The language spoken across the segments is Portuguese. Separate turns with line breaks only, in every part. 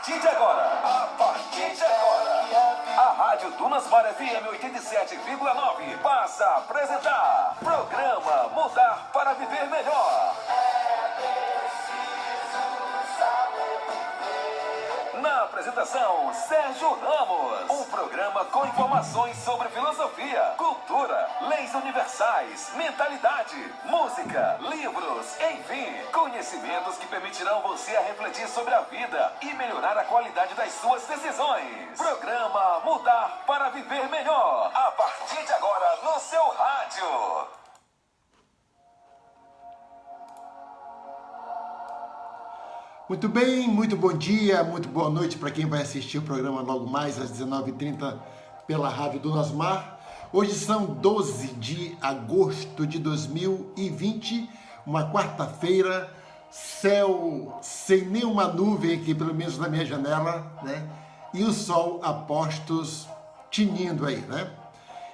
A partir de agora, a Rádio Dunasmar FM 87,9 passa a apresentar programa Mudar para Viver Melhor. Na apresentação, Sérgio Ramos. Um programa com informações sobre filosofia, cultura, leis universais, mentalidade, música, livros, enfim, conhecimentos que permitirão você a refletir sobre a vida e melhorar a qualidade das suas decisões. Programa Mudar para Viver Melhor. A partir de agora, no seu rádio.
Muito bem, muito bom dia, muito boa noite para quem vai assistir o programa logo mais às 19h30 pela Rádio Dunasmar. Hoje são 12 de agosto de 2020, uma quarta-feira, céu sem nenhuma nuvem aqui, pelo menos na minha janela, né? E o sol a postos tinindo aí, né?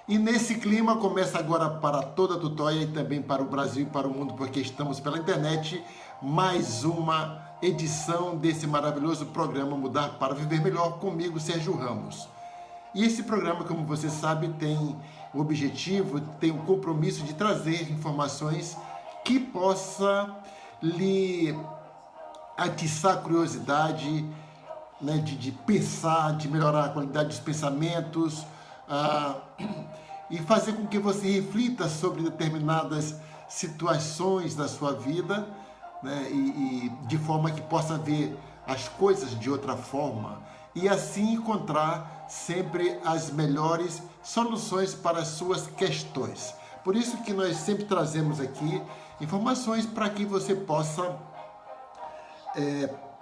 E nesse clima começa agora para toda a Tutóia e também para o Brasil e para o mundo, porque estamos pela internet, mais uma edição desse maravilhoso programa Mudar para Viver Melhor, comigo, Sérgio Ramos. E esse programa, como você sabe, tem o objetivo, tem o compromisso de trazer informações que possa lhe atiçar a curiosidade, né, de pensar, de melhorar a qualidade dos pensamentos, e fazer com que você reflita sobre determinadas situações da sua vida, né, e de forma que possa ver as coisas de outra forma e assim encontrar sempre as melhores soluções para as suas questões. Por isso que nós sempre trazemos aqui informações para que você possa,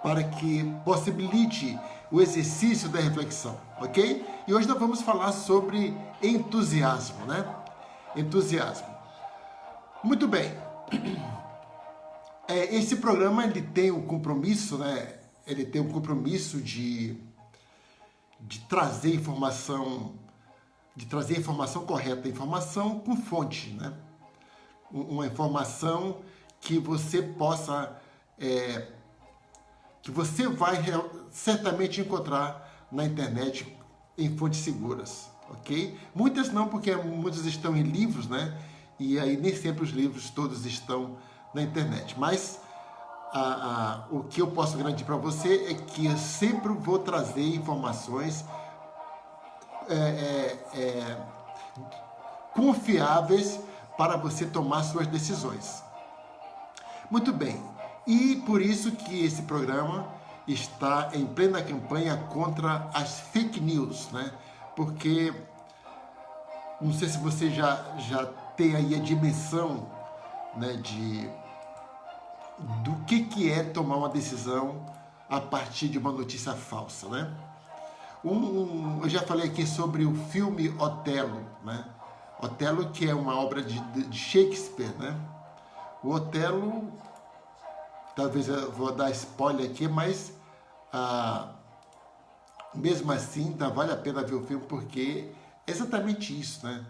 para que possibilite o exercício da reflexão, ok? E hoje nós vamos falar sobre entusiasmo, né? Entusiasmo. Muito bem. Esse programa ele tem um compromisso, né? Ele tem um compromisso de trazer informação, correta, informação com fonte, né? Uma informação que você possa, que você vai certamente encontrar na internet em fontes seguras, ok? Muitas não, porque muitas estão em livros, né? E aí nem sempre os livros todos estão na internet, mas o que eu posso garantir para você é que eu sempre vou trazer informações confiáveis para você tomar suas decisões. Muito bem, e por isso que esse programa está em plena campanha contra as fake news, né? Porque não sei se você já tem aí a dimensão, né, do que é tomar uma decisão a partir de uma notícia falsa, né? Eu já falei aqui sobre o filme Otelo, né? Otelo, que é uma obra de Shakespeare, né? O Otelo, talvez eu vou dar spoiler aqui, mas mesmo assim, vale a pena ver o filme, porque é exatamente isso, né?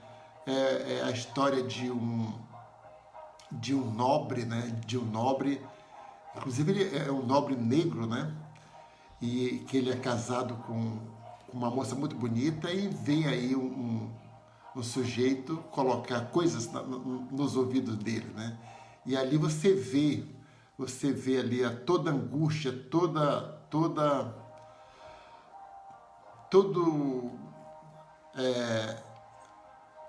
É a história de um nobre, né? De um nobre, inclusive ele é um nobre negro, né? E que ele é casado com uma moça muito bonita e vem aí um sujeito colocar coisas nos ouvidos dele, né? E ali você vê ali toda a angústia,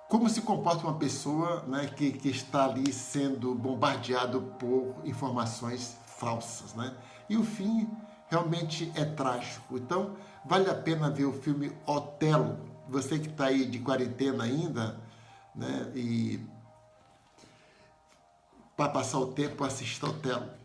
como se comporta uma pessoa, né, que está ali sendo bombardeado por informações falsas, né? E o fim realmente é trágico. Então, vale a pena ver o filme Otelo. Você que está aí de quarentena ainda, né, e para passar o tempo, assista Otelo.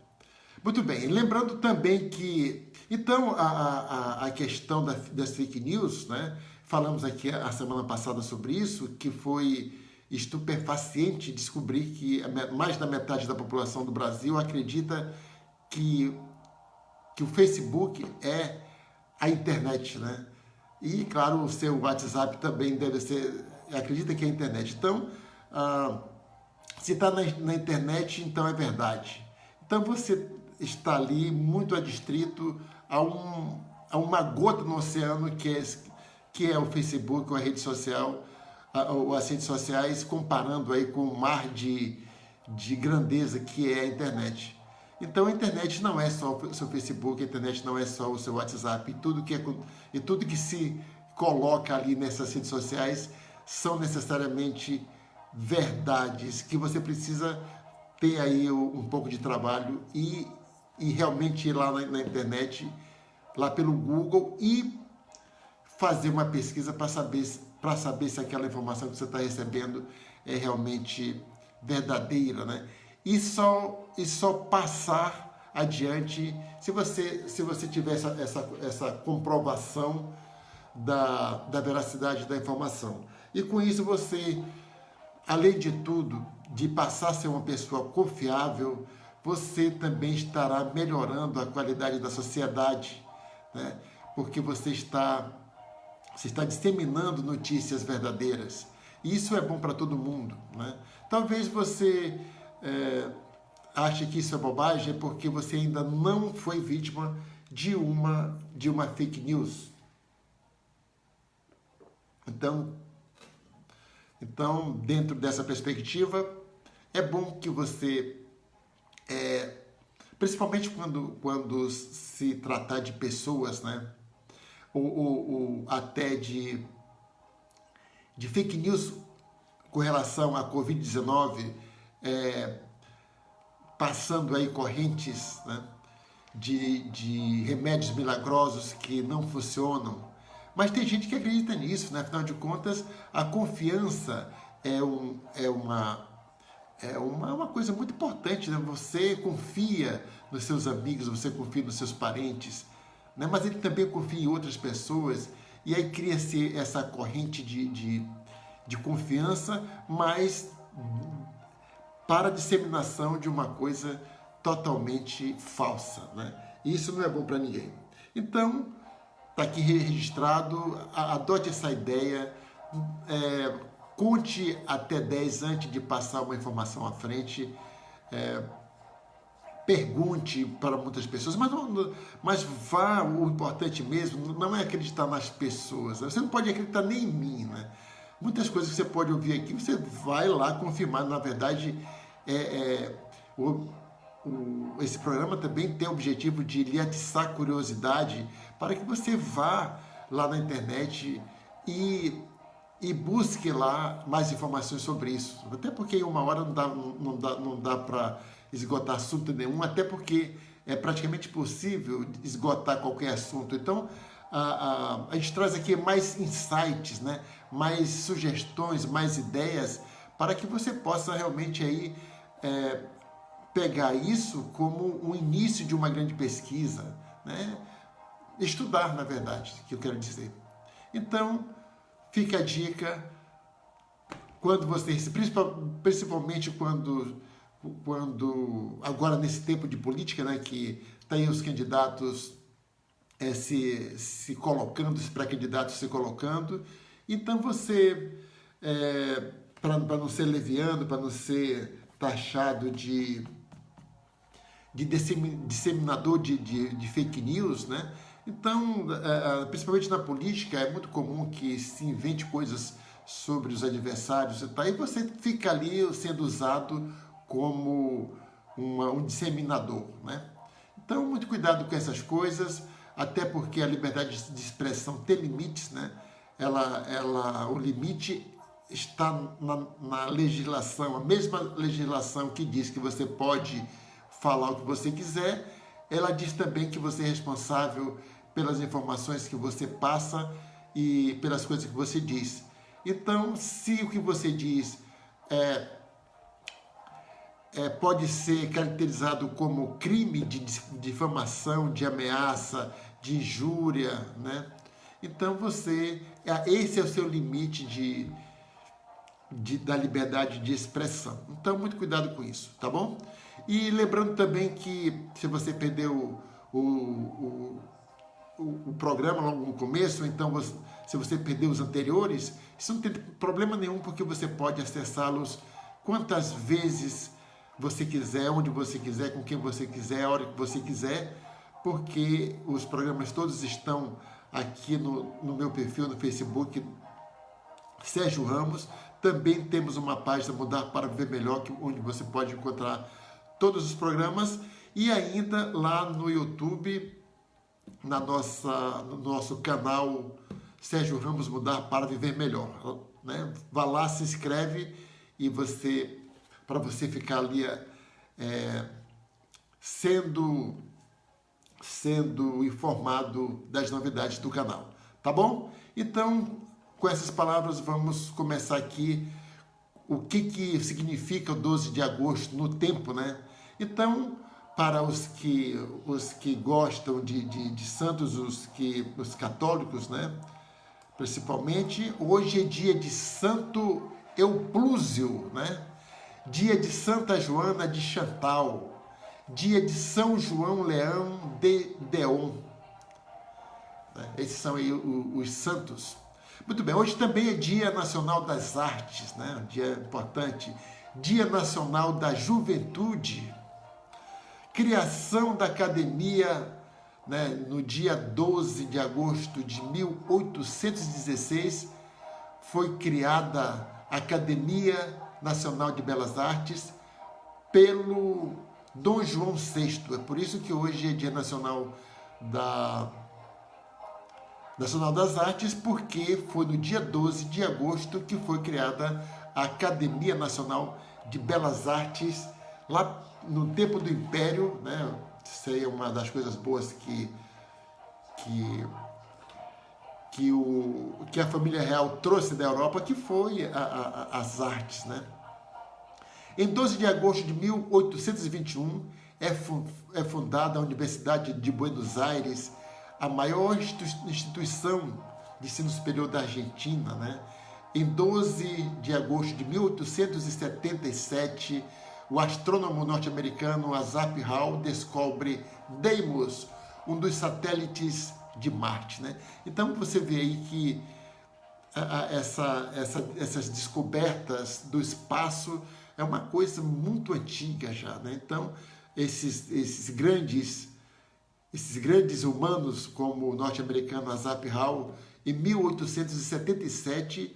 Muito bem, lembrando também que, então, a questão das fake news, né? Falamos aqui a semana passada sobre isso, que foi estupefaciente descobrir que mais da metade da população do Brasil acredita que o Facebook é a internet, né? E, claro, o seu WhatsApp também deve ser, acredita que é a internet. Então, se está na internet, então é verdade. Então, você está ali muito adstrito a uma gota no oceano que é o Facebook, ou a rede social, ou as redes sociais, comparando aí com o mar de grandeza que é a internet. Então a internet não é só o seu Facebook, a internet não é só o seu WhatsApp, e tudo que se coloca ali nessas redes sociais são necessariamente verdades que você precisa ter aí um pouco de trabalho e realmente ir lá na internet, lá pelo Google, e fazer uma pesquisa para saber se aquela informação que você está recebendo é realmente verdadeira, né? E só passar adiante se você tiver essa comprovação da veracidade da informação. E com isso você, além de tudo, de passar a ser uma pessoa confiável, você também estará melhorando a qualidade da sociedade, né? Porque você está disseminando notícias verdadeiras. E isso é bom para todo mundo, né? Talvez você ache que isso é bobagem porque você ainda não foi vítima de uma fake news. Então, dentro dessa perspectiva, é bom que você, principalmente quando se tratar de pessoas, né? Ou até de fake news com relação à Covid-19, passando aí correntes, né, de remédios milagrosos que não funcionam. Mas tem gente que acredita nisso, né? Afinal de contas, a confiança é uma coisa muito importante, né? Você confia nos seus amigos, você confia nos seus parentes, né? Mas ele também confia em outras pessoas, e aí cria-se essa corrente de confiança, mas para a disseminação de uma coisa totalmente falsa, né? E isso não é bom para ninguém. Então, está aqui registrado, adote essa ideia, conte até 10 antes de passar uma informação à frente, pergunte para muitas pessoas, mas vá, o importante mesmo não é acreditar nas pessoas, você não pode acreditar nem em mim, né? Muitas coisas que você pode ouvir aqui, você vai lá confirmar. Na verdade, esse programa também tem o objetivo de lhe atiçar a curiosidade para que você vá lá na internet e busque lá mais informações sobre isso. Até porque em uma hora não dá para esgotar assunto nenhum, até porque é praticamente impossível esgotar qualquer assunto. Então, a gente traz aqui mais insights, né? Mais sugestões, mais ideias, para que você possa realmente aí pegar isso como um início de uma grande pesquisa, né? Estudar, na verdade, que eu quero dizer. Então, fica a dica, quando você, principalmente quando agora nesse tempo de política, né, que tem os candidatos se colocando, os pré-candidatos se colocando, então você, para não ser leviano, para não ser taxado de disseminador de fake news, né? Então, principalmente na política, é muito comum que se invente coisas sobre os adversários e tal, e você fica ali sendo usado como um disseminador, né? Então, muito cuidado com essas coisas, até porque a liberdade de expressão tem limites, né? O limite está na legislação, a mesma legislação que diz que você pode falar o que você quiser, ela diz também que você é responsável pelas informações que você passa e pelas coisas que você diz. Então, se o que você diz pode ser caracterizado como crime de difamação, de ameaça, de injúria, né? Então esse é o seu limite da liberdade de expressão. Então, muito cuidado com isso, tá bom? E lembrando também que se você perdeu o programa logo no começo, então se você perdeu os anteriores, isso não tem problema nenhum, porque você pode acessá-los quantas vezes você quiser, onde você quiser, com quem você quiser, a hora que você quiser, porque os programas todos estão aqui no meu perfil no Facebook, Sérgio Ramos. Também temos uma página Mudar para Viver Melhor, onde você pode encontrar todos os programas, e ainda lá no YouTube, no nosso canal Sérgio Ramos Mudar para Viver Melhor, né? Vá lá, se inscreve e para você ficar ali sendo informado das novidades do canal, tá bom? Então, com essas palavras, vamos começar aqui o que significa o 12 de agosto no tempo, né? Então, para os que gostam de santos, os católicos, né? Principalmente, hoje é dia de Santo Euplúzio, né? Dia de Santa Joana de Chantal, dia de São João Leão de Deon. Esses são aí os santos. Muito bem, hoje também é Dia Nacional das Artes, né? Um dia importante. Dia Nacional da Juventude. Criação da Academia, né? No dia 12 de agosto de 1816, foi criada a Academia Nacional de Belas Artes pelo Dom João VI. É por isso que hoje é Dia Nacional das Artes, porque foi no dia 12 de agosto que foi criada a Academia Nacional de Belas Artes, lá no tempo do Império, né? Isso aí é uma das coisas boas que a família real trouxe da Europa, que foi as artes, né? Em 12 de agosto de 1821 é fundada a Universidade de Buenos Aires, a maior instituição de ensino superior da Argentina, né? Em 12 de agosto de 1877, o astrônomo norte-americano Asaph Hall descobre Deimos, um dos satélites de Marte, né? Então você vê aí que essas descobertas do espaço é uma coisa muito antiga já, né? Então esses grandes humanos, como o norte-americano Asaph Hall, em 1877,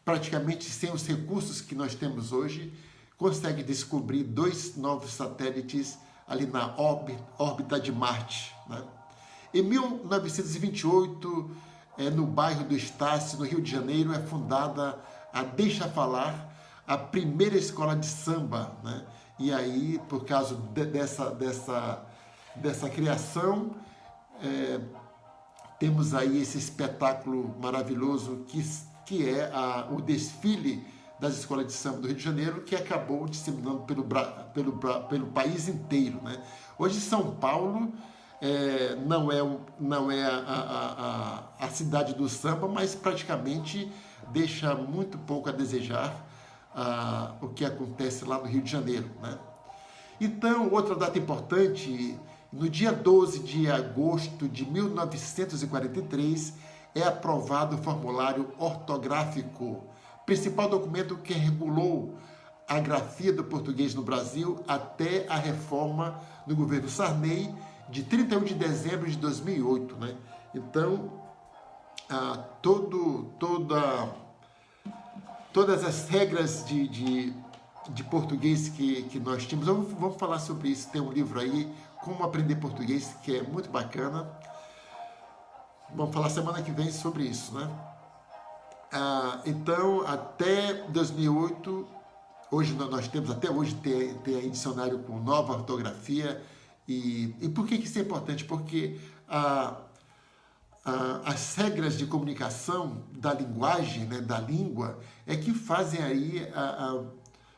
praticamente sem os recursos que nós temos hoje, consegue descobrir 2 novos satélites ali na órbita de Marte, né? Em 1928, no bairro do Estácio, no Rio de Janeiro, é fundada a Deixa Falar, a primeira escola de samba, né? E aí, por causa dessa criação, temos aí esse espetáculo maravilhoso que é o desfile das escolas de samba do Rio de Janeiro, que acabou disseminando pelo país inteiro, né? Hoje São Paulo não é a cidade do samba, mas praticamente deixa muito pouco a desejar o que acontece lá no Rio de Janeiro, né? Então, outra data importante, no dia 12 de agosto de 1943, é aprovado o formulário ortográfico, principal documento que regulou a grafia do português no Brasil até a reforma do governo Sarney, de 31 de dezembro de 2008, né? Então, todas as regras de português que nós tínhamos, vamos falar sobre isso. Tem um livro aí, Como Aprender Português, que é muito bacana. Vamos falar semana que vem sobre isso, né? Então, até 2008, hoje nós temos, até hoje tem aí dicionário com nova ortografia. E por que isso é importante? Porque as regras de comunicação da linguagem, né, da língua, é que fazem aí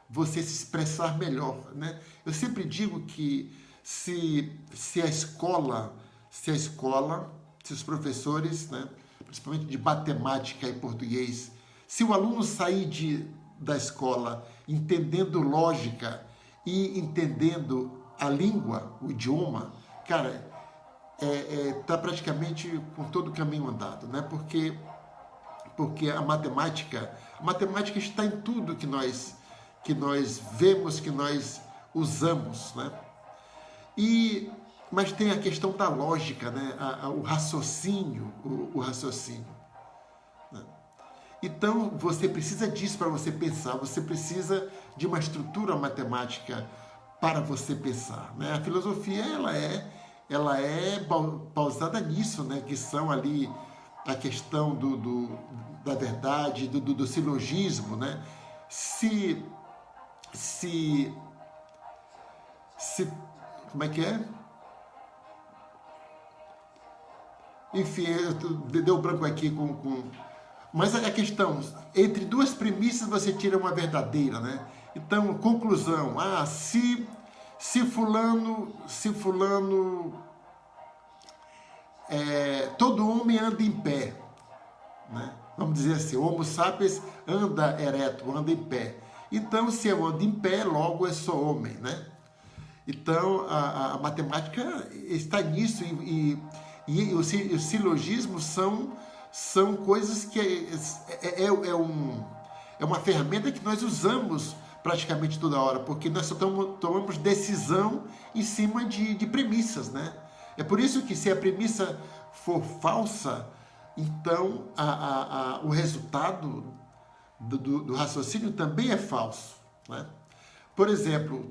você se expressar melhor, né? Eu sempre digo que se os professores, né, principalmente de matemática e português, se o aluno sair da escola entendendo lógica e entendendo a língua, o idioma, cara, tá praticamente com todo o caminho andado, né? Porque a matemática está em tudo que nós vemos, que nós usamos, né? E mas tem a questão da lógica, né? O raciocínio, o raciocínio. Né? Então, você precisa disso para você pensar, você precisa de uma estrutura matemática para você pensar. Né? A filosofia, ela é pausada nisso, né? Que são ali a questão da verdade, do silogismo, né? Como é que é? Enfim, deu branco aqui Mas a questão, entre duas premissas você tira uma verdadeira, né? Então, conclusão, se fulano, todo homem anda em pé, né? Vamos dizer assim, o Homo sapiens anda ereto, anda em pé. Então, se eu ando em pé, logo eu sou homem, né? Então, a matemática está nisso e os silogismos são coisas que é uma ferramenta que nós usamos praticamente toda hora, porque nós só tomamos decisão em cima de premissas, né? É por isso que se a premissa for falsa, então o resultado do raciocínio também é falso, né? Por exemplo,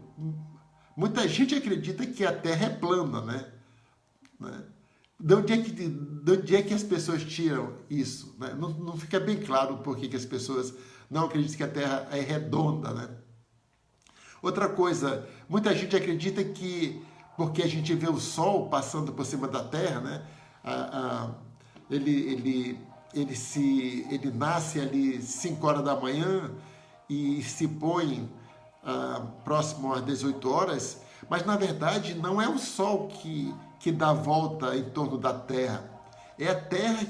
muita gente acredita que a Terra é plana, né? De onde é que as pessoas tiram isso? Né? Não fica bem claro por que as pessoas não acreditam que a Terra é redonda, né? Outra coisa, muita gente acredita que porque a gente vê o Sol passando por cima da Terra, né? Ele nasce ali 5 horas da manhã e se põe próximo às 18 horas, mas na verdade não é o Sol que dá volta em torno da Terra, é a Terra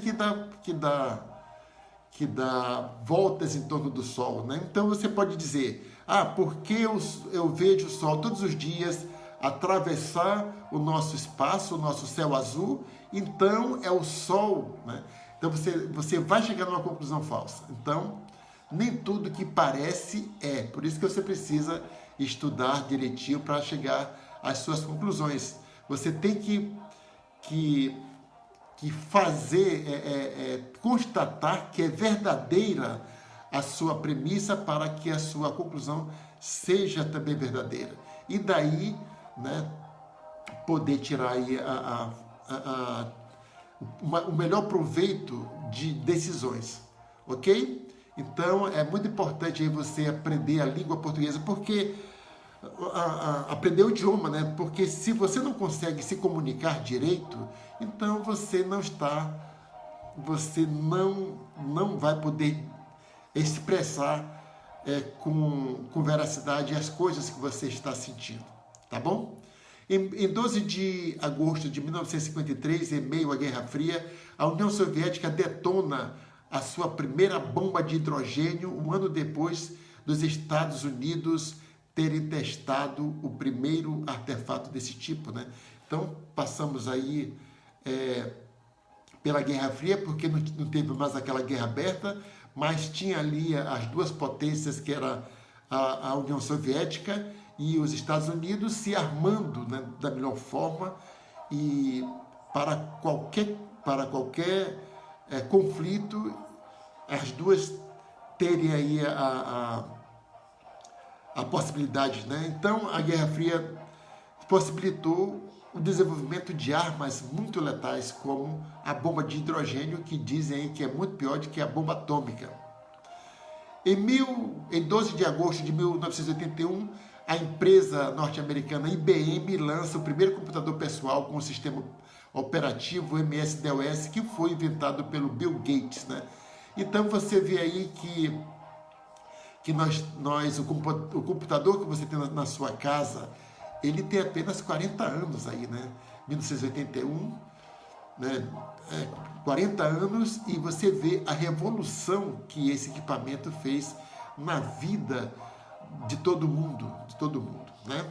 que dá voltas em torno do Sol, né? Então você pode dizer, porque eu vejo o Sol todos os dias atravessar o nosso espaço, o nosso céu azul, então é o Sol, né? Então você vai chegar numa conclusão falsa. Então, nem tudo que parece é. Por isso que você precisa estudar direitinho para chegar às suas conclusões. Você tem que fazer, constatar que é verdadeira a sua premissa para que a sua conclusão seja também verdadeira. E daí, né, poder tirar aí o melhor proveito de decisões, ok? Então, é muito importante aí você aprender a língua portuguesa, porque aprender o idioma, né? Porque se você não consegue se comunicar direito, então você não vai poder expressar com veracidade as coisas que você está sentindo, tá bom? Em 12 de agosto de 1953, em meio à Guerra Fria, a União Soviética detona a sua primeira bomba de hidrogênio, um ano depois dos Estados Unidos terem testado o primeiro artefato desse tipo, né? Então, passamos aí pela Guerra Fria, porque não teve mais aquela guerra aberta, mas tinha ali as duas potências, que era a União Soviética e os Estados Unidos, se armando, né, da melhor forma e para qualquer conflito, as duas terem aí a possibilidade, né? Então, a Guerra Fria possibilitou o desenvolvimento de armas muito letais, como a bomba de hidrogênio, que dizem aí que é muito pior do que a bomba atômica. Em 12 de agosto de 1981, a empresa norte-americana IBM lança o primeiro computador pessoal com o sistema operativo MS-DOS, que foi inventado pelo Bill Gates, né? Então você vê aí que o computador que você tem na sua casa, ele tem apenas 40 anos aí, né? 1981, né? 40 anos, e você vê a revolução que esse equipamento fez na vida de todo mundo, né?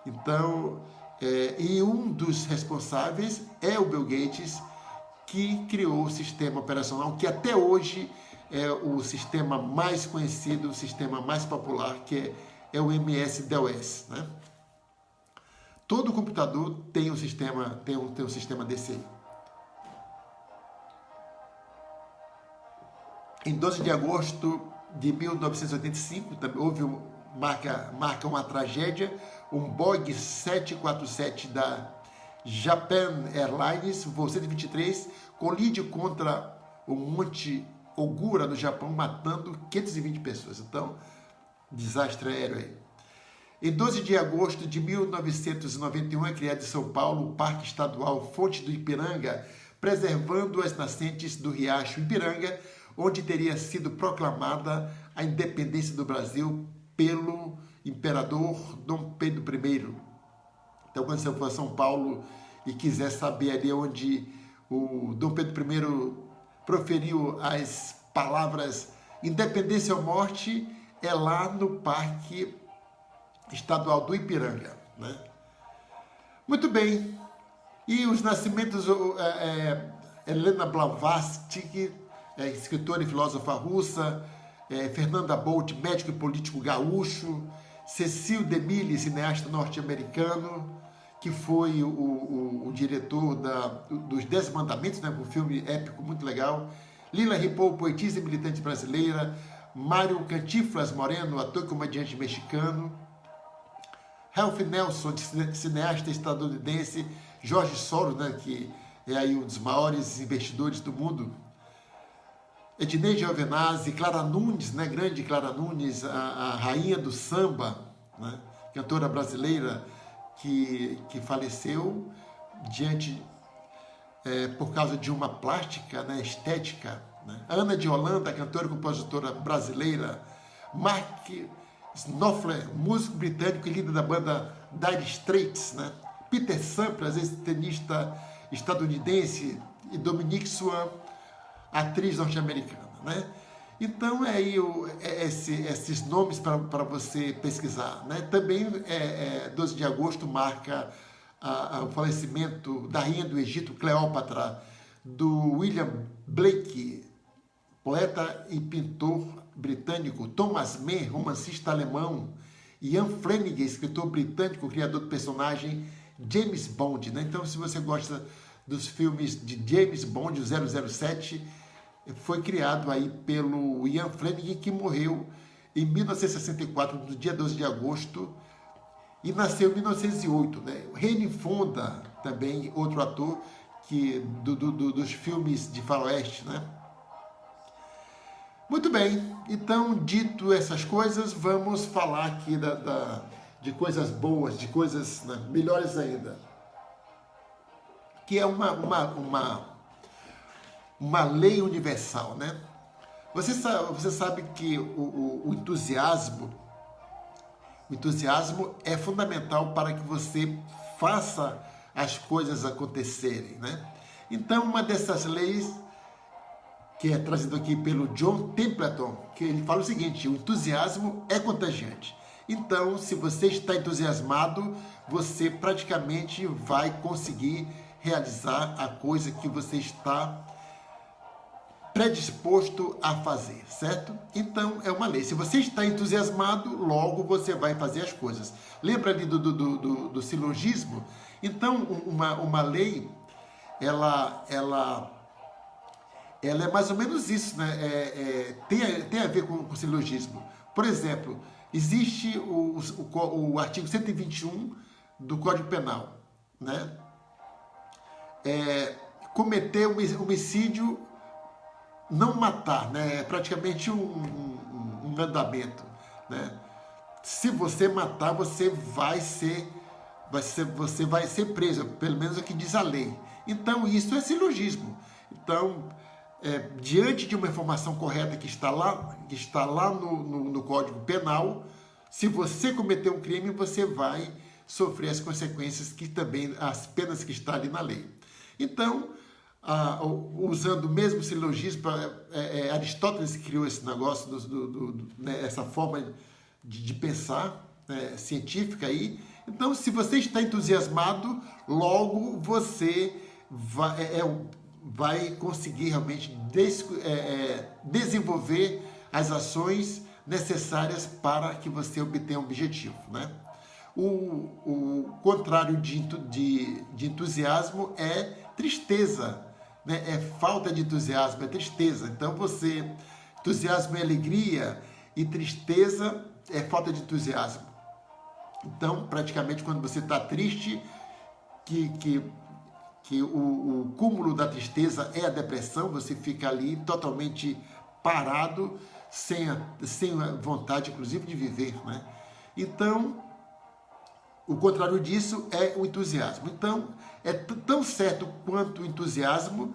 Então, e um dos responsáveis é o Bill Gates, que criou o sistema operacional, que até hoje é o sistema mais conhecido, o sistema mais popular, que é o MS-DOS, né? todo computador tem um sistema, tem um sistema DCI. Em 12 de agosto de 1985, marca uma tragédia, um Boeing 747 da Japan Airlines, voo 123, colide contra o Monte Ogura, no Japão, matando 520 pessoas. Então, desastre aéreo aí. Em 12 de agosto de 1991, é criado em São Paulo o Parque Estadual Fonte do Ipiranga, preservando as nascentes do Riacho Ipiranga, onde teria sido proclamada a independência do Brasil pelo imperador Dom Pedro I. Então, quando você for a São Paulo e quiser saber ali onde o Dom Pedro I proferiu as palavras independência ou morte, é lá no Parque Estadual do Ipiranga, né? Muito bem. E os nascimentos, Helena Blavatsky, escritora e filósofa russa, Fernanda Bolt, médico e político gaúcho, Cecil DeMille, cineasta norte-americano, que foi o diretor dos 10 Mandamentos, né, um filme épico muito legal, Lila Ripoll, poetisa e militante brasileira, Mário Cantinflas Moreno, ator e comediante mexicano, Ralph Nelson, cineasta estadunidense, Jorge Soros, né, que é aí um dos maiores investidores do mundo, Ednei Giovenazzi, Clara Nunes, né, grande Clara Nunes, a rainha do samba, né, cantora brasileira que faleceu por causa de uma plástica, né, estética, né. Ana de Holanda, cantora e compositora brasileira, Mark Knopfler, músico britânico e líder da banda Dire Straits, né? Peter Sampras, ex-tenista estadunidense, e Dominique Swan, atriz norte-americana, né? Então, é aí esses nomes para você pesquisar, né? Também, 12 de agosto marca o falecimento da rainha do Egito, Cleópatra, do William Blake, poeta e pintor britânico, Thomas Mann, romancista alemão, Ian Flanagan, escritor britânico, criador do personagem James Bond, né? Então, se você gosta dos filmes de James Bond, o 007, foi criado aí pelo Ian Flanagan, que morreu em 1964, no dia 12 de agosto, e nasceu em 1908, né? Henry Fonda, também outro ator dos filmes de faroeste, né? Muito bem, então, dito essas coisas, vamos falar aqui de coisas boas, de coisas, né, melhores ainda. Que é uma lei universal, né? Você sabe que o entusiasmo é fundamental para que você faça as coisas acontecerem, né? Então, uma dessas leis, que é trazido aqui pelo John Templeton, que ele fala o seguinte: o entusiasmo é contagiante. Então, se você está entusiasmado, você praticamente vai conseguir realizar a coisa que você está predisposto a fazer, certo? Então, é uma lei. Se você está entusiasmado, logo você vai fazer as coisas. Lembra ali do silogismo? Então, uma lei, ela é mais ou menos isso, né? Tem a ver com o silogismo. Por exemplo, existe o artigo 121 do Código Penal, né? Cometer homicídio, não matar, né? É praticamente um mandamento, né? Se você matar, você vai ser preso, pelo menos é o que diz a lei. Então, isso é silogismo. Então, diante de uma informação correta que está lá no Código Penal, se você cometer um crime, você vai sofrer as consequências, as penas que estão ali na lei. Então, usando o mesmo silogismo, Aristóteles criou esse negócio, essa forma de pensar científica aí. Então, se você está entusiasmado, logo você vai conseguir realmente desenvolver as ações necessárias para que você obtenha um objetivo, né? O contrário de entusiasmo é tristeza, né? É falta de entusiasmo, é tristeza. Então entusiasmo é alegria e tristeza é falta de entusiasmo. Então, praticamente, quando você está triste, que o cúmulo da tristeza é a depressão, você fica ali totalmente parado, sem a vontade, inclusive, de viver, né? Então, o contrário disso é o entusiasmo. Então, é tão certo quanto o entusiasmo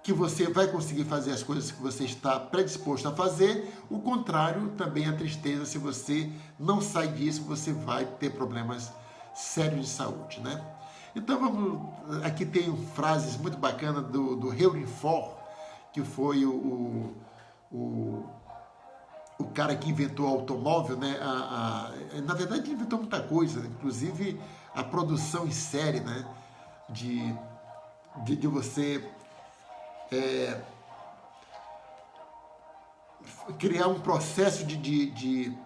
que você vai conseguir fazer as coisas que você está predisposto a fazer. O contrário também é a tristeza. Se você não sai disso, você vai ter problemas sérios de saúde, né? Então, aqui tem frases muito bacanas do Henry Ford, que foi o cara que inventou o automóvel, né? Na verdade, ele inventou muita coisa, inclusive a produção em série, né? De você criar um processo de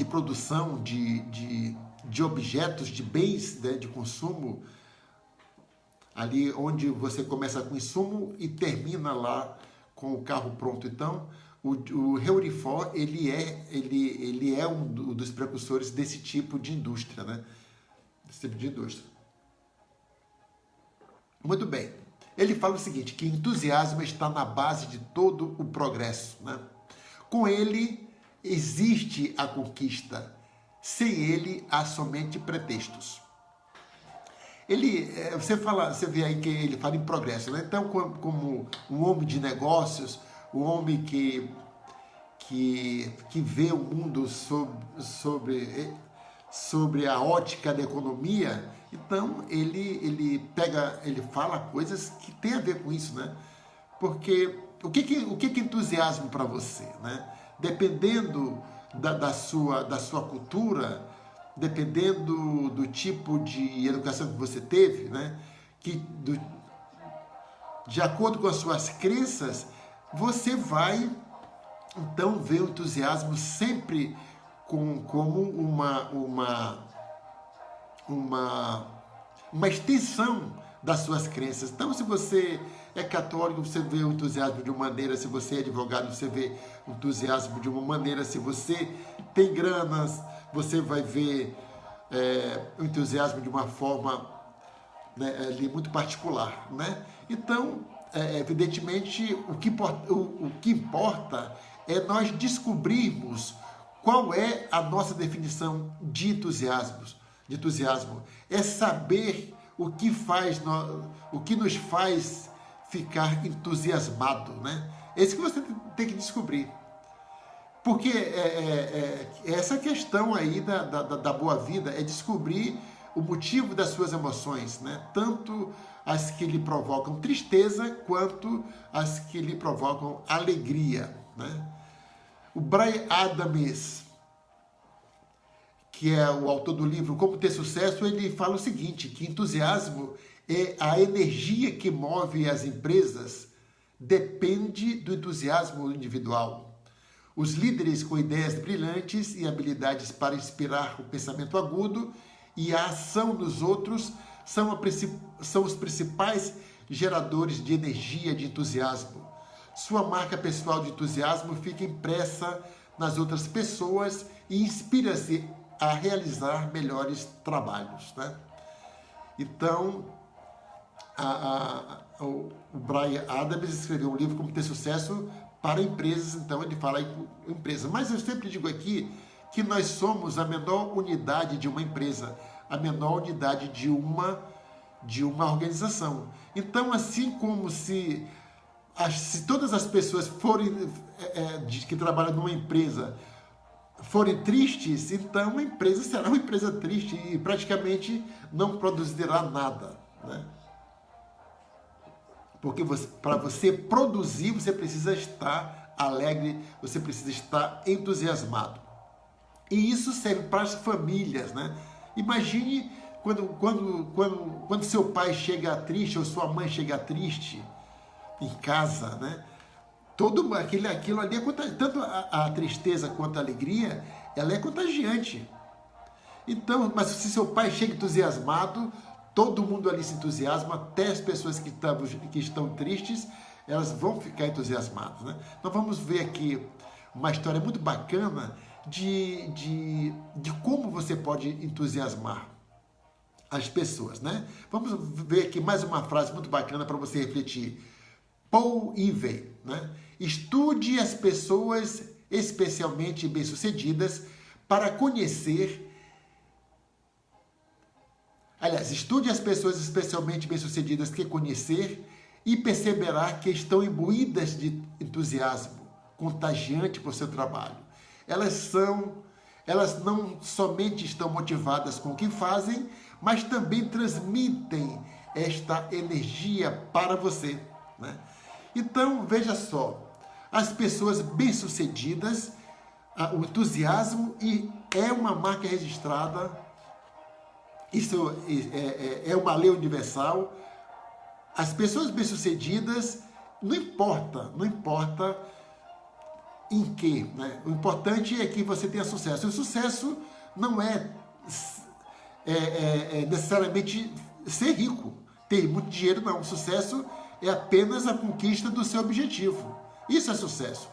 produção de objetos, de bens, né? De consumo, ali onde você começa com insumo e termina lá com o carro pronto. Então, o Henry Ford, ele é um dos precursores desse tipo de indústria, né? Desse tipo de indústria. Muito bem. Ele fala o seguinte, que entusiasmo está na base de todo o progresso, né? Com ele existe a conquista. Sem ele há somente pretextos. Você vê aí que ele fala em progresso, né? Então, como um homem de negócios, um homem que vê o mundo sobre a ótica da economia, então ele fala coisas que tem a ver com isso, né? Porque o que é entusiasmo para você, né? Dependendo da sua cultura, dependendo do tipo de educação que você teve, né? De acordo com as suas crenças, você vai então ver o entusiasmo sempre como uma extensão das suas crenças. Então, se você é católico, você vê o entusiasmo de uma maneira; se você é advogado, você vê o entusiasmo de uma maneira; se você tem granas, você vai ver o entusiasmo de uma forma, né, ali muito particular, né? Então, evidentemente, o que importa é nós descobrirmos qual é a nossa definição de entusiasmo. É saber o que nos faz ficar entusiasmado, né? É isso que você tem que descobrir. Porque essa questão aí da boa vida é descobrir o motivo das suas emoções, né? Tanto as que lhe provocam tristeza, quanto as que lhe provocam alegria, né? O Bryan Adams, que é o autor do livro Como Ter Sucesso, ele fala o seguinte, que entusiasmo é a energia que move as empresas, depende do entusiasmo individual. Os líderes com ideias brilhantes e habilidades para inspirar o pensamento agudo e a ação dos outros são os principais geradores de energia, de entusiasmo. Sua marca pessoal de entusiasmo fica impressa nas outras pessoas e inspira-se a realizar melhores trabalhos, né? Então, o Bryan Adams escreveu um livro Como Ter Sucesso para empresas. Então ele fala em empresa. Mas eu sempre digo aqui que nós somos a menor unidade de uma empresa, a menor unidade de uma organização. Então, assim como se todas as pessoas que trabalham numa empresa forem tristes, então a empresa será uma empresa triste e praticamente não produzirá nada, né? Porque para você produzir, você precisa estar alegre, você precisa estar entusiasmado. E isso serve para as famílias, né? Imagine quando seu pai chega triste ou sua mãe chega triste em casa, né? Aquilo ali, tanto a tristeza quanto a alegria, ela é contagiante. Então, mas se seu pai chega entusiasmado, todo mundo ali se entusiasma, até as pessoas que estão tristes, elas vão ficar entusiasmadas, né? Nós vamos ver aqui uma história muito bacana de como você pode entusiasmar as pessoas, né? Vamos ver aqui mais uma frase muito bacana para você refletir. Paul Ivey, né? Estude as pessoas especialmente bem-sucedidas para conhecer. Aliás, estude as pessoas especialmente bem-sucedidas que conhecer e perceberá que estão imbuídas de entusiasmo contagiante por seu trabalho. Elas não somente estão motivadas com o que fazem, mas também transmitem esta energia para você, né? Então, veja só, as pessoas bem-sucedidas, o entusiasmo é uma marca registrada, isso é uma lei universal. As pessoas bem-sucedidas, não importa em que, né? O importante é que você tenha sucesso. O sucesso não é necessariamente ser rico, ter muito dinheiro, não. O sucesso é apenas a conquista do seu objetivo. Isso é sucesso.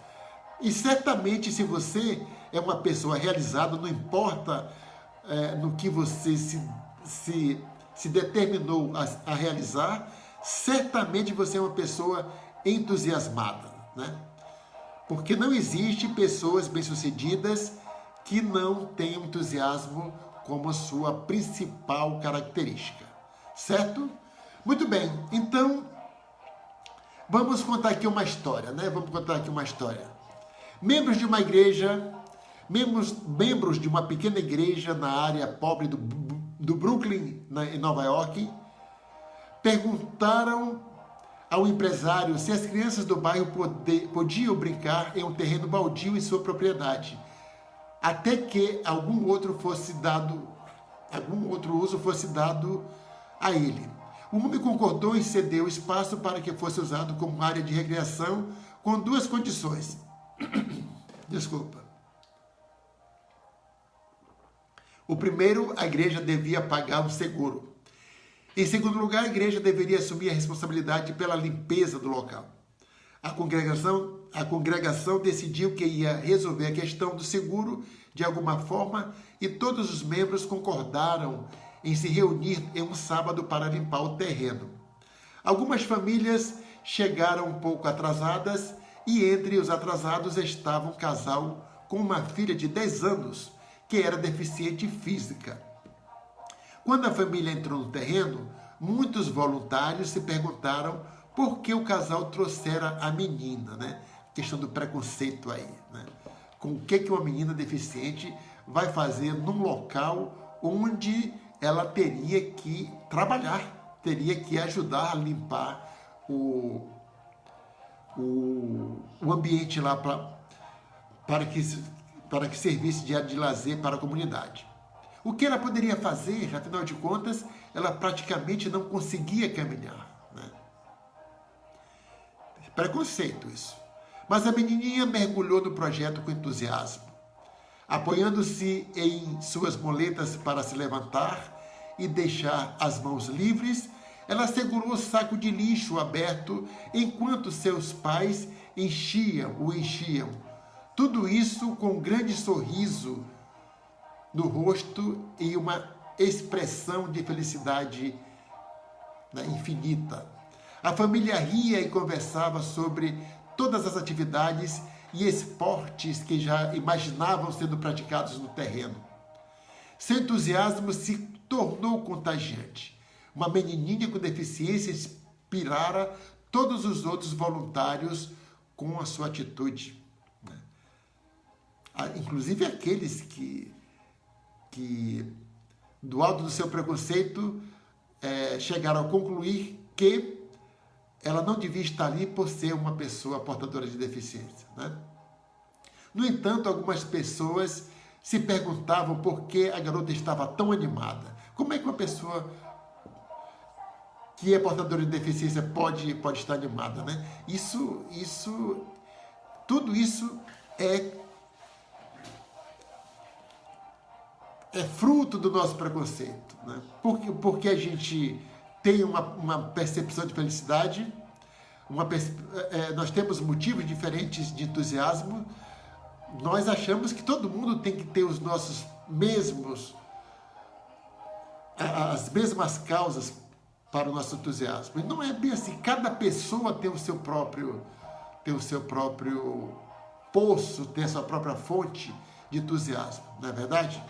E certamente, se você é uma pessoa realizada, não importa no que você se determinou a realizar, certamente você é uma pessoa entusiasmada, né? Porque não existe pessoas bem-sucedidas que não tenham entusiasmo como a sua principal característica, certo? Muito bem, então vamos contar aqui uma história, né? Vamos contar aqui uma história. Membros de uma igreja, membros de uma pequena igreja na área pobre do Brooklyn, em Nova York, perguntaram ao empresário se as crianças do bairro podiam brincar em um terreno baldio em sua propriedade, até que algum outro uso fosse dado a ele. O homem concordou e cedeu espaço para que fosse usado como área de recreação, com duas condições. Desculpa. O primeiro, a igreja devia pagar um seguro. Em segundo lugar, a igreja deveria assumir a responsabilidade pela limpeza do local. A congregação decidiu que ia resolver a questão do seguro de alguma forma e todos os membros concordaram em se reunir em um sábado para limpar o terreno. Algumas famílias chegaram um pouco atrasadas e entre os atrasados estava um casal com uma filha de 10 anos que era deficiente física. Quando a família entrou no terreno, muitos voluntários se perguntaram por que o casal trouxera a menina, né? Questão do preconceito aí, né? Com o que uma menina deficiente vai fazer num local onde ela teria que trabalhar, teria que ajudar a limpar o ambiente lá para que servisse de área de lazer para a comunidade. O que ela poderia fazer, afinal de contas, ela praticamente não conseguia caminhar, né? Preconceito isso. Mas a menininha mergulhou no projeto com entusiasmo. Apoiando-se em suas muletas para se levantar e deixar as mãos livres, ela segurou o saco de lixo aberto enquanto seus pais o enchiam. Tudo isso com um grande sorriso no rosto e uma expressão de felicidade, né, infinita. A família ria e conversava sobre todas as atividades e esportes que já imaginavam sendo praticados no terreno. Seu entusiasmo se tornou contagiante. Uma menininha com deficiência inspirara todos os outros voluntários com a sua atitude, né? Inclusive aqueles que do alto do seu preconceito, chegaram a concluir que ela não devia estar ali por ser uma pessoa portadora de deficiência, né? No entanto, algumas pessoas se perguntavam por que a garota estava tão animada. Como é que uma pessoa que é portadora de deficiência pode estar animada, né? Tudo isso é é fruto do nosso preconceito, né? Porque a gente tem uma percepção de felicidade, nós temos motivos diferentes de entusiasmo, nós achamos que todo mundo tem que ter os nossos as mesmas causas para o nosso entusiasmo. E não é bem assim, cada pessoa tem o seu próprio poço, tem a sua própria fonte de entusiasmo, não é verdade?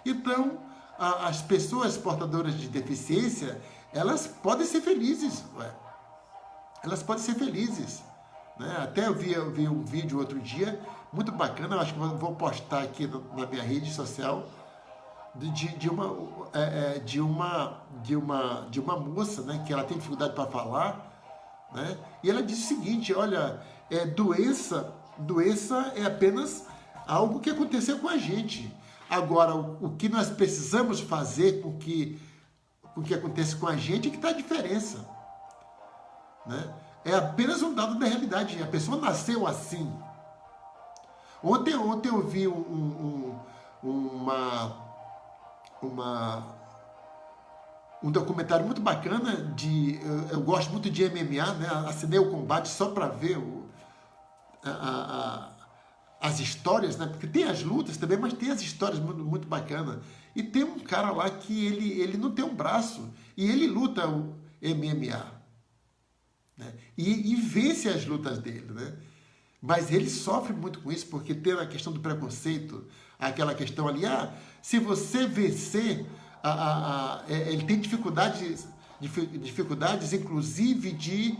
Então, as pessoas portadoras de deficiência, elas podem ser felizes, ué. Elas podem ser felizes, né? Até eu vi um vídeo outro dia, muito bacana, eu acho que vou postar aqui na minha rede social, de uma moça, né, que ela tem dificuldade para falar, né? E ela disse o seguinte: olha, doença é apenas algo que aconteceu com a gente. Agora, o que nós precisamos fazer com que acontece com a gente é que está a diferença, né? É apenas um dado da realidade. A pessoa nasceu assim. Ontem eu vi um documentário muito bacana eu gosto muito de MMA, né? Assinei o Combate só para ver as histórias, né? Porque tem as lutas também, mas tem as histórias muito, muito bacanas. E tem um cara lá que ele não tem um braço e ele luta o MMA, né? E vence as lutas dele, né? Mas ele sofre muito com isso, porque tem a questão do preconceito, aquela questão ali, se você vencer, ele tem dificuldades inclusive de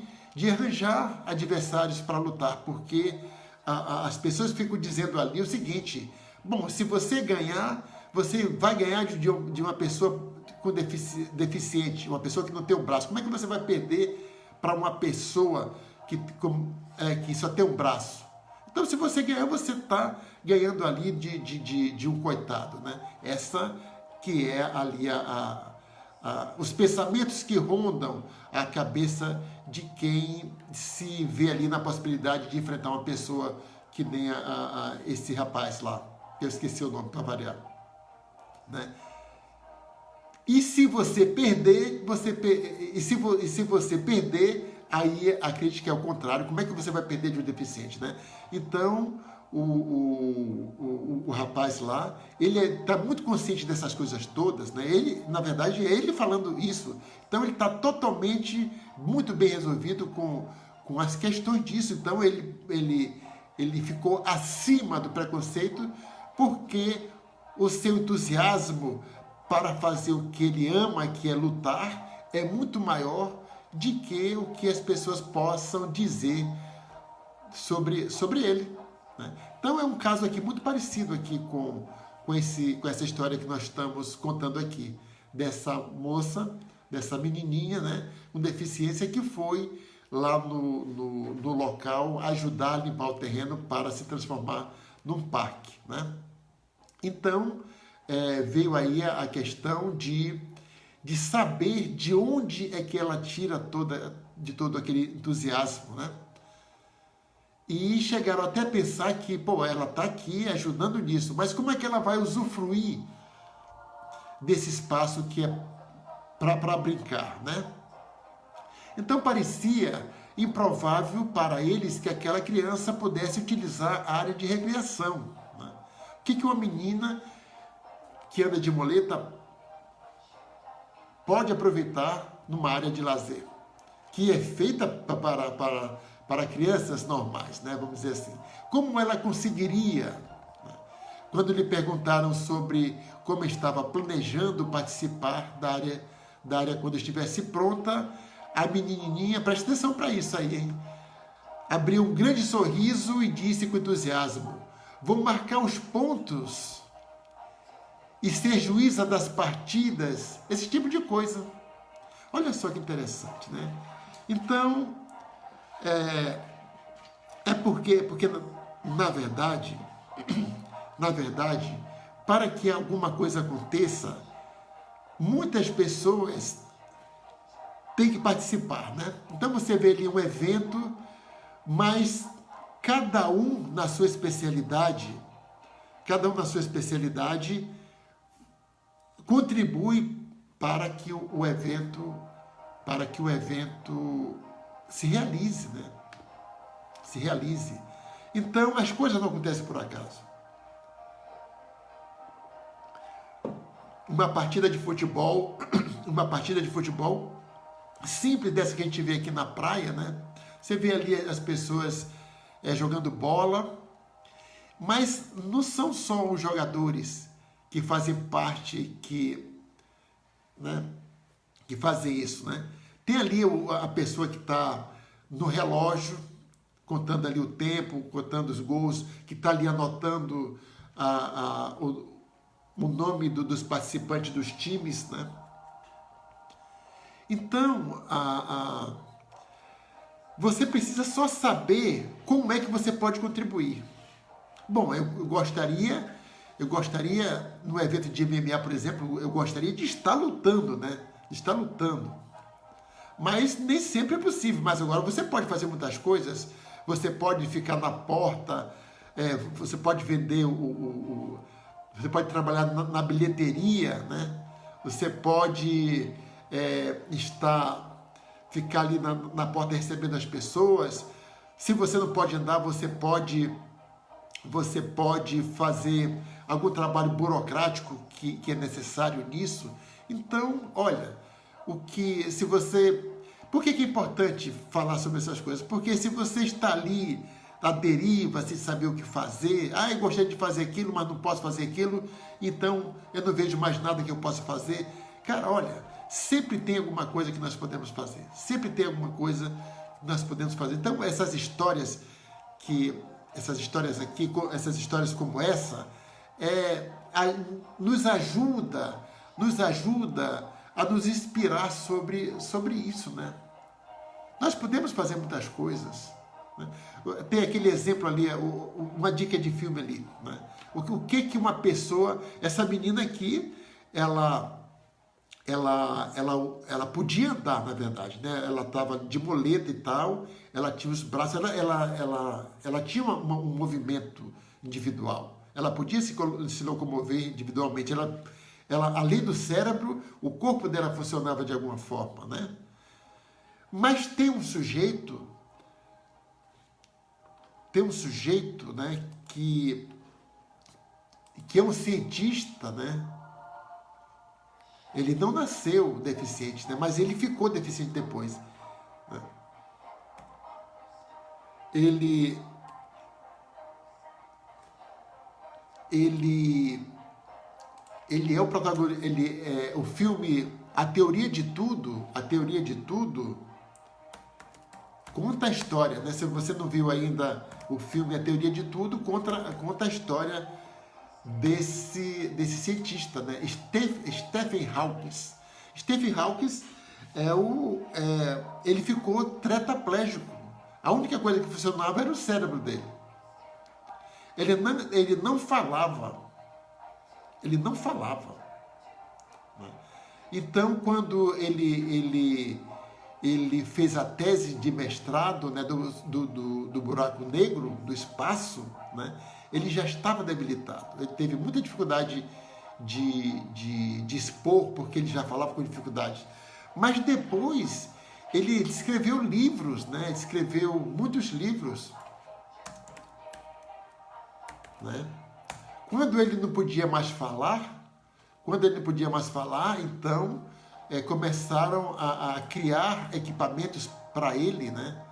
arranjar adversários para lutar, porque as pessoas ficam dizendo ali o seguinte: bom, se você ganhar, você vai ganhar de uma pessoa com deficiente, uma pessoa que não tem um braço. Como é que você vai perder para uma pessoa que só tem um braço? Então, se você ganhar, você está ganhando ali de um coitado, né? Essa que é ali os pensamentos que rondam a cabeça de quem se vê ali na possibilidade de enfrentar uma pessoa que nem esse rapaz lá, que eu esqueci o nome para variar, né? E se você perder, se você perder, aí a crítica é o contrário. Como é que você vai perder de um deficiente, né? Então, o rapaz lá, ele está muito consciente dessas coisas todas, né? Ele, na verdade, é ele falando isso. Então, ele está totalmente, muito bem resolvido com as questões disso. Então, ele ficou acima do preconceito, porque o seu entusiasmo para fazer o que ele ama, que é lutar, é muito maior de que o que as pessoas possam dizer sobre ele, né? Então é um caso aqui muito parecido aqui com essa história que nós estamos contando aqui, dessa moça, dessa menininha, né, com deficiência, que foi lá no local ajudar a limpar o terreno para se transformar num parque, né? Então, veio aí a questão de saber de onde é que ela tira todo aquele entusiasmo, né? E chegaram até a pensar que, ela está aqui ajudando nisso, mas como é que ela vai usufruir desse espaço que é para brincar, né? Então parecia improvável para eles que aquela criança pudesse utilizar a área de recreação, né? O que uma menina que anda de muleta pode aproveitar numa área de lazer, que é feita para crianças normais, né? Vamos dizer assim. Como ela conseguiria, né? Quando lhe perguntaram sobre como estava planejando participar da área quando estivesse pronta, a menininha, presta atenção para isso aí, hein? Abriu um grande sorriso e disse com entusiasmo: vou marcar os pontos e ser juíza das partidas, esse tipo de coisa. Olha só que interessante, né? Então, porque na verdade, para que alguma coisa aconteça, muitas pessoas têm que participar, né? Então você vê ali um evento, mas cada um na sua especialidade contribui para que o evento se realize, né? Se realize. Então, as coisas não acontecem por acaso. Uma partida de futebol simples dessa que a gente vê aqui na praia, né? Você vê ali as pessoas jogando bola, mas não são só os jogadores que fazem parte, que fazem isso, né? Tem ali a pessoa que está no relógio, contando ali o tempo, contando os gols, que está ali anotando o nome dos participantes dos times, né? Então, você precisa só saber como é que você pode contribuir. Bom, eu gostaria, no evento de MMA, por exemplo, eu gostaria de estar lutando, né? De estar lutando. Mas nem sempre é possível. Mas agora você pode fazer muitas coisas. Você pode ficar na porta, você pode vender você pode trabalhar na bilheteria, né? Você pode ficar ali na porta recebendo as pessoas. Se você não pode andar, você pode fazer algum trabalho burocrático que é necessário nisso. Então, olha, por que é importante falar sobre essas coisas? Porque se você está ali à deriva, sem saber o que fazer, eu gostaria de fazer aquilo, mas não posso fazer aquilo, então eu não vejo mais nada que eu possa fazer. Cara, olha, sempre tem alguma coisa que nós podemos fazer. Sempre tem alguma coisa que nós podemos fazer. Então, essas histórias como essa, nos ajuda a nos inspirar sobre isso, né? Nós podemos fazer muitas coisas, né? Tem aquele exemplo ali, uma dica de filme ali, né? O que uma pessoa, essa menina aqui, ela podia andar, na verdade, né? Ela estava de muleta e tal, ela tinha os braços, ela tinha um movimento individual, ela podia se locomover individualmente, ela, além do cérebro, o corpo dela funcionava de alguma forma, né? Mas tem um sujeito, né, que é um cientista, né? Ele não nasceu deficiente, né? Mas ele ficou deficiente depois, né? Ele é o protagonista, o filme A Teoria de Tudo, conta a história, né? Se você não viu ainda o filme A Teoria de Tudo, conta a história desse cientista, né? Stephen Hawking. Stephen Hawking ele ficou tetraplégico. A única coisa que funcionava era o cérebro dele. Ele não falava. Né? Então, quando ele fez a tese de mestrado, né, do buraco negro, do espaço, né, ele já estava debilitado. Ele teve muita dificuldade de expor, porque ele já falava com dificuldade. Mas depois ele escreveu livros, né, escreveu muitos livros. Né? Quando ele não podia mais falar, então começaram a criar equipamentos para ele, né?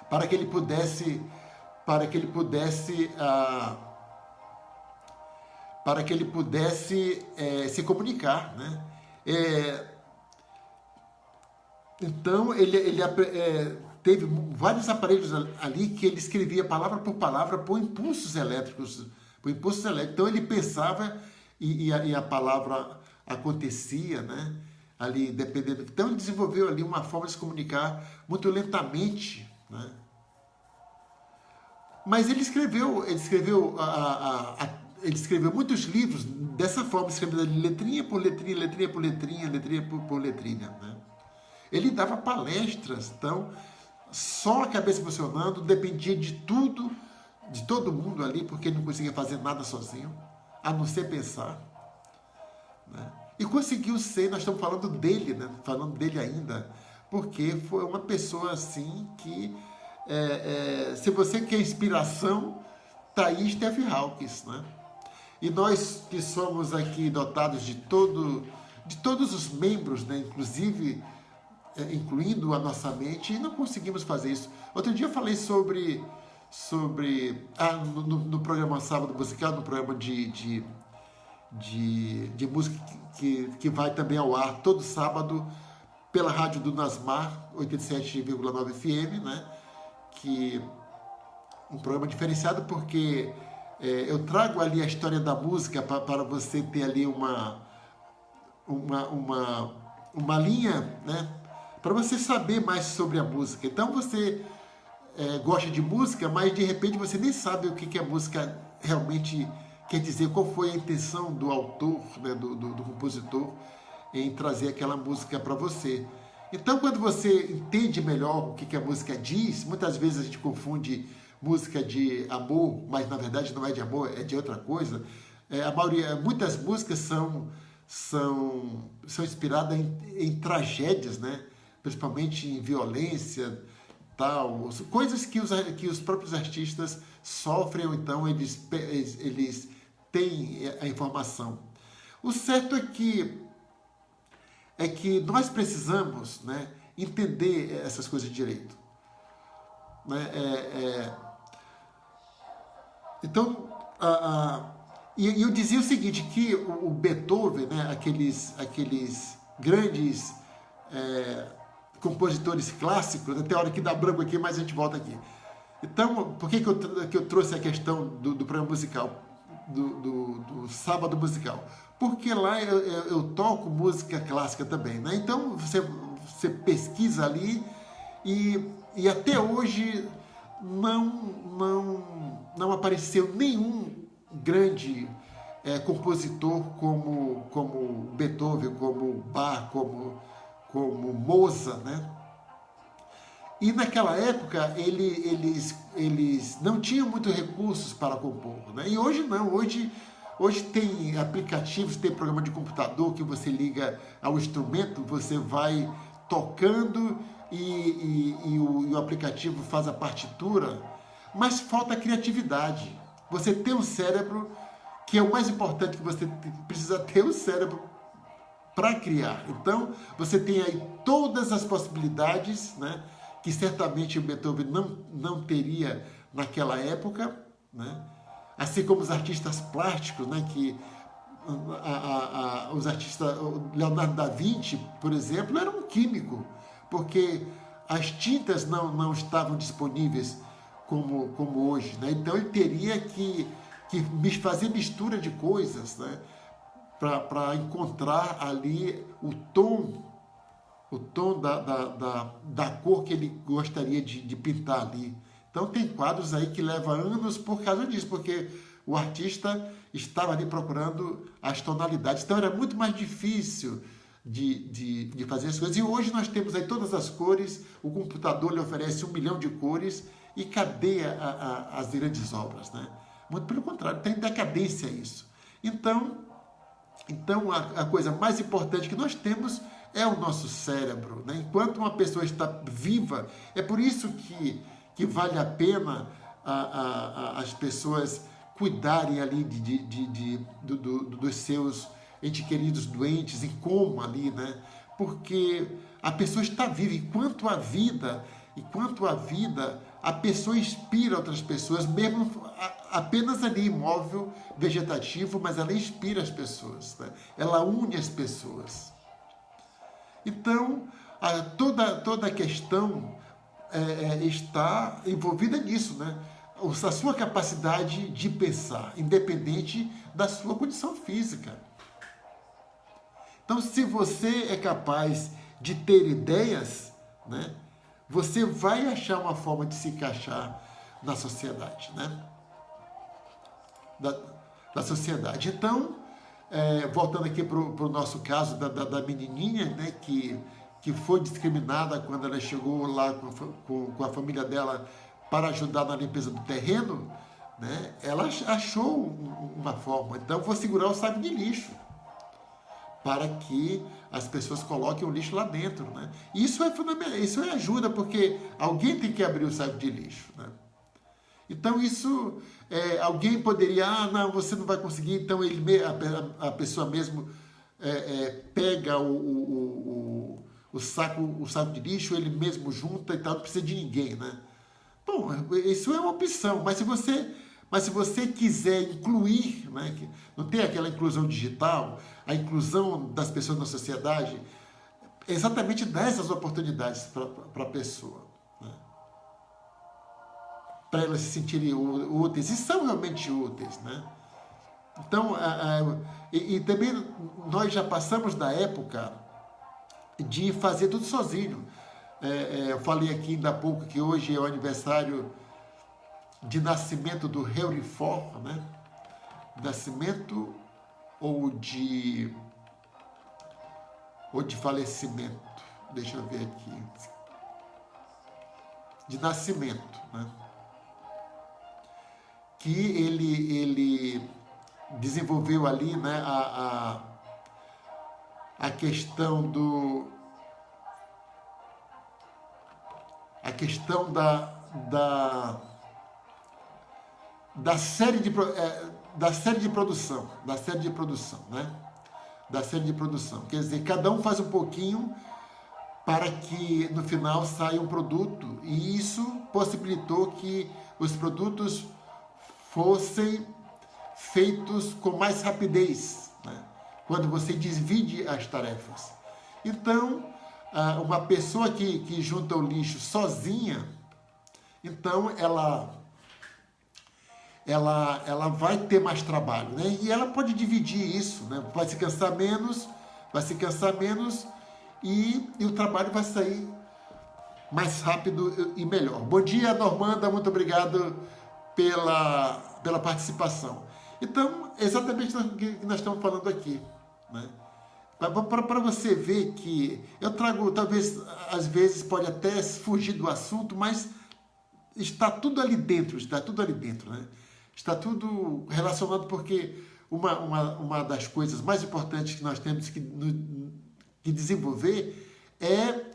Para que ele pudesse se comunicar, né? Então ele teve vários aparelhos ali que ele escrevia palavra por palavra por impulsos elétricos. Então ele pensava e a palavra acontecia, né? Ali, dependendo. Então ele desenvolveu ali uma forma de se comunicar muito lentamente, né? Mas ele escreveu muitos livros dessa forma, escrevendo letrinha por letrinha, letrinha por letrinha, letrinha por letrinha, né? Ele dava palestras, então só a cabeça funcionando, dependia de tudo de todo mundo ali, porque ele não conseguia fazer nada sozinho, a não ser pensar, né? E conseguiu ser, nós estamos falando dele, né? Falando dele ainda, porque foi uma pessoa assim que, se você quer inspiração, tá aí Stephen Hawking, né? E nós que somos aqui dotados de todos os membros, né? Inclusive, incluindo a nossa mente, e não conseguimos fazer isso. Outro dia eu falei no programa Sábado Musical, no programa de música que vai também ao ar todo sábado pela rádio do Nasmar, 87,9 FM, né? Que um programa diferenciado porque eu trago ali a história da música para você ter ali uma linha, né? Para você saber mais sobre a música. Então você gosta de música, mas de repente você nem sabe o que a música realmente quer dizer, qual foi a intenção do autor, né, do compositor em trazer aquela música para você. Então, quando você entende melhor o que a música diz, muitas vezes a gente confunde música de amor, mas na verdade não é de amor, é de outra coisa. Muitas músicas são inspiradas em tragédias, né? Principalmente em violência, tal, coisas que os próprios artistas sofrem, ou então eles têm a informação. O certo é que nós precisamos, né, entender essas coisas direito, né? Então, e eu dizia o seguinte, que o Beethoven, né, aqueles grandes compositores clássicos, até a hora que dá branco aqui, mas a gente volta aqui. Então, por que eu trouxe a questão do programa musical, do sábado musical? Porque lá eu toco música clássica também, né? Então, você pesquisa ali e até hoje não apareceu nenhum grande compositor como Beethoven, como Bach, como Mozart, né? E naquela época eles não tinham muitos recursos para compor, né? E hoje não, hoje tem aplicativos, tem programa de computador que você liga ao instrumento, você vai tocando e o aplicativo faz a partitura, mas falta criatividade. Você tem um cérebro, que é o mais importante, que você precisa ter o cérebro para criar. Então, você tem aí todas as possibilidades, né, que certamente o Beethoven não teria naquela época, né? Assim como os artistas plásticos, né, que os artistas, Leonardo da Vinci, por exemplo, era um químico, porque as tintas não estavam disponíveis como hoje, né? Então ele teria que fazer mistura de coisas, né, para encontrar ali o tom da cor que ele gostaria de pintar ali. Então tem quadros aí que levam anos por causa disso, porque o artista estava ali procurando as tonalidades. Então era muito mais difícil de fazer as coisas. E hoje nós temos aí todas as cores, o computador lhe oferece 1 milhão de cores, e cadê as grandes obras, né? Muito pelo contrário, tem decadência isso. Então a coisa mais importante que nós temos é o nosso cérebro, né? Enquanto uma pessoa está viva, é por isso que vale a pena as pessoas cuidarem ali dos seus entes queridos doentes, em coma ali, né? Porque a pessoa está viva, enquanto a vida, a pessoa inspira outras pessoas, mesmo apenas ali imóvel, vegetativo, mas ela inspira as pessoas, né? Ela une as pessoas. Então, toda a questão está envolvida nisso, né? A sua capacidade de pensar, independente da sua condição física. Então, se você é capaz de ter ideias, né, você vai achar uma forma de se encaixar na sociedade, né? Da sociedade. Então, voltando aqui para o nosso caso da menininha, né, que foi discriminada quando ela chegou lá com a família dela para ajudar na limpeza do terreno, né? Ela achou uma forma. Então, vou segurar o saco de lixo para que as pessoas coloquem o lixo lá dentro, né? Isso é fundamental, isso é ajuda, porque alguém tem que abrir o saco de lixo, né? Então, isso, alguém poderia, não, você não vai conseguir, então a pessoa mesmo pega o saco de lixo, ele mesmo junta e tal, não precisa de ninguém, né? Bom, isso é uma opção, mas se você quiser incluir, né, não tem aquela inclusão digital, a inclusão das pessoas na sociedade, é exatamente dar essas oportunidades para a pessoa, né? Para elas se sentirem úteis, e são realmente úteis, né? Então, e também nós já passamos da época de fazer tudo sozinho. Eu falei aqui ainda há pouco que hoje é o aniversário de nascimento do Henry Ford, né? Nascimento ou de falecimento, deixa eu ver aqui, de nascimento, né? Que ele desenvolveu ali, né, a questão da série de produção, né? Da série de produção. Quer dizer, cada um faz um pouquinho para que no final saia um produto, e isso possibilitou que os produtos fossem feitos com mais rapidez, né? Quando você divide as tarefas. Então, uma pessoa que junta o lixo sozinha, então ela vai ter mais trabalho, né? E ela pode dividir isso, né? Vai se cansar menos, e o trabalho vai sair mais rápido e melhor. Bom dia, Normanda, muito obrigado pela participação. Então, exatamente o que nós estamos falando aqui, né? Para você ver que eu trago, talvez, às vezes pode até fugir do assunto, mas está tudo ali dentro, né? Está tudo relacionado, porque uma das coisas mais importantes que nós temos que desenvolver é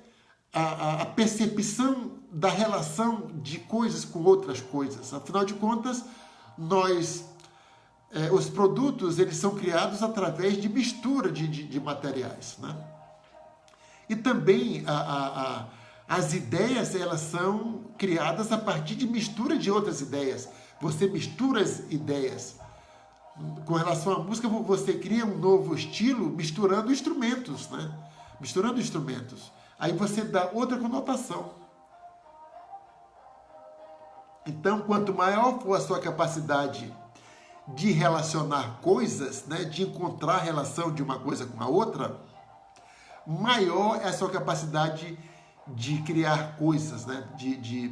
a percepção da relação de coisas com outras coisas. Afinal de contas, os produtos, eles são criados através de mistura de materiais, né? E também as ideias, elas são criadas a partir de mistura de outras ideias. Você mistura as ideias. Com relação à música, você cria um novo estilo misturando instrumentos, né? Misturando instrumentos. Aí você dá outra conotação. Então, quanto maior for a sua capacidade de relacionar coisas, né, de encontrar a relação de uma coisa com a outra, maior é a sua capacidade de criar coisas, né, de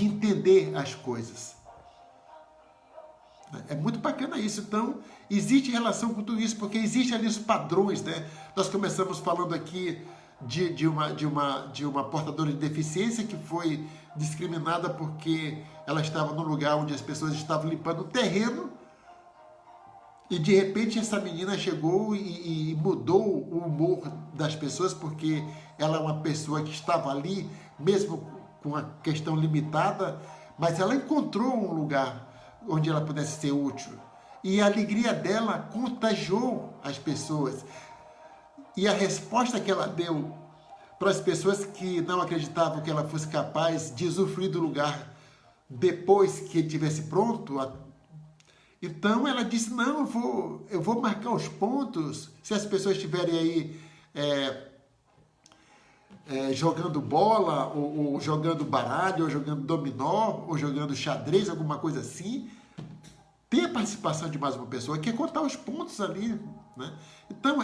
entender as coisas. É muito bacana isso. Então, existe relação com tudo isso, porque existem ali os padrões, né? Nós começamos falando aqui de uma portadora de deficiência que foi discriminada porque ela estava num lugar onde as pessoas estavam limpando o terreno, e de repente essa menina chegou e mudou o humor das pessoas, porque ela é uma pessoa que estava ali, mesmo com a questão limitada, mas ela encontrou um lugar onde ela pudesse ser útil. E a alegria dela contagiou as pessoas. E a resposta que ela deu para as pessoas que não acreditavam que ela fosse capaz de usufruir do lugar depois que ele estivesse pronto, então ela disse, não, eu vou marcar os pontos. Se as pessoas estiverem aí jogando bola, ou jogando baralho, ou jogando dominó, ou jogando xadrez, alguma coisa assim, tem a participação de mais uma pessoa, que é contar os pontos ali, né? Então,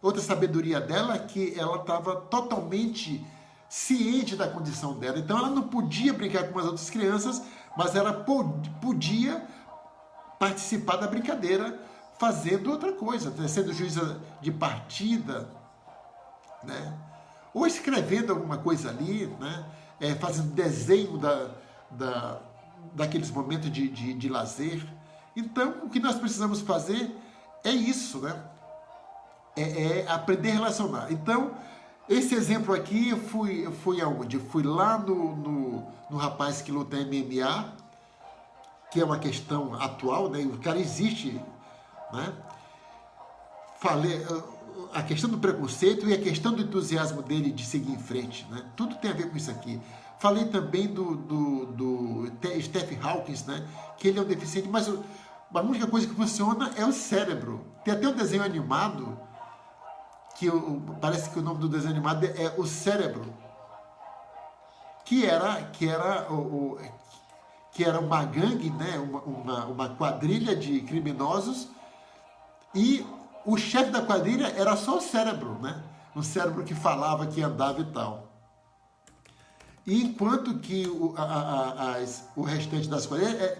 outra sabedoria dela é que ela estava totalmente ciente da condição dela. Então, ela não podia brincar com as outras crianças, mas ela podia participar da brincadeira fazendo outra coisa, sendo juíza de partida, né? Ou escrevendo alguma coisa ali, né? Fazendo desenho daqueles momentos de lazer. Então, o que nós precisamos fazer é isso, né? É aprender a relacionar. Então, esse exemplo aqui, eu fui aonde? Eu fui lá no rapaz que luta MMA, que é uma questão atual, né? O cara existe, né? Falei a questão do preconceito e a questão do entusiasmo dele de seguir em frente, né? Tudo tem a ver com isso aqui. Falei também do Stephen Hawking, né? Que ele é um deficiente, mas a única coisa que funciona é o cérebro. Tem até um desenho animado, que parece que o nome do desenho animado é O Cérebro, que era uma gangue, né? uma quadrilha de criminosos, e o chefe da quadrilha era só o cérebro, né? Um cérebro que falava, que andava e tal. E enquanto que o restante das quadrilhas,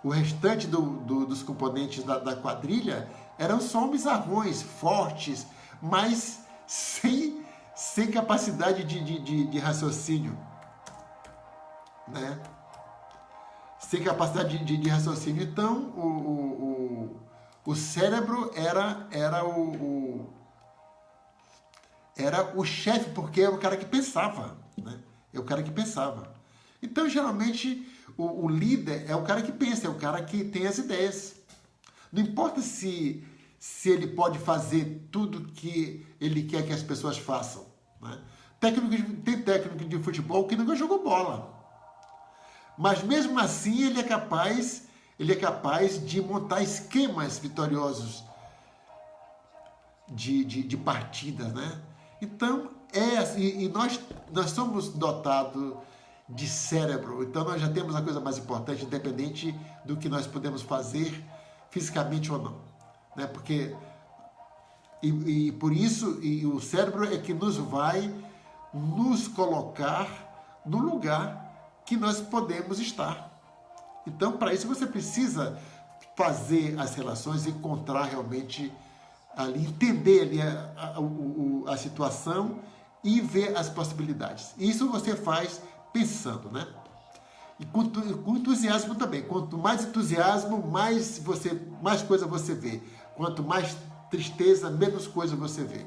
o restante dos componentes da quadrilha eram só bizarrões, fortes, mas sem capacidade de raciocínio, né? Sem capacidade de raciocínio. Então, o cérebro era o chefe, porque era o cara que pensava, né? É o cara que pensava. Então, geralmente, o líder é o cara que pensa, é o cara que tem as ideias. Não importa se ele pode fazer tudo que ele quer que as pessoas façam, né? Tem técnico de futebol que nunca jogou bola. Mas mesmo assim ele é capaz de montar esquemas vitoriosos de partidas, né? Então, e nós somos dotados de cérebro, então nós já temos a coisa mais importante, independente do que nós podemos fazer fisicamente ou não, né? Porque e por isso o cérebro é que nos vai nos colocar no lugar que nós podemos estar. Então, para isso você precisa fazer as relações, encontrar realmente ali, entender ali a situação e ver as possibilidades. Isso você faz pensando, né? E com entusiasmo também. Quanto mais entusiasmo, mais coisa você vê. Quanto mais tristeza, menos coisa você vê.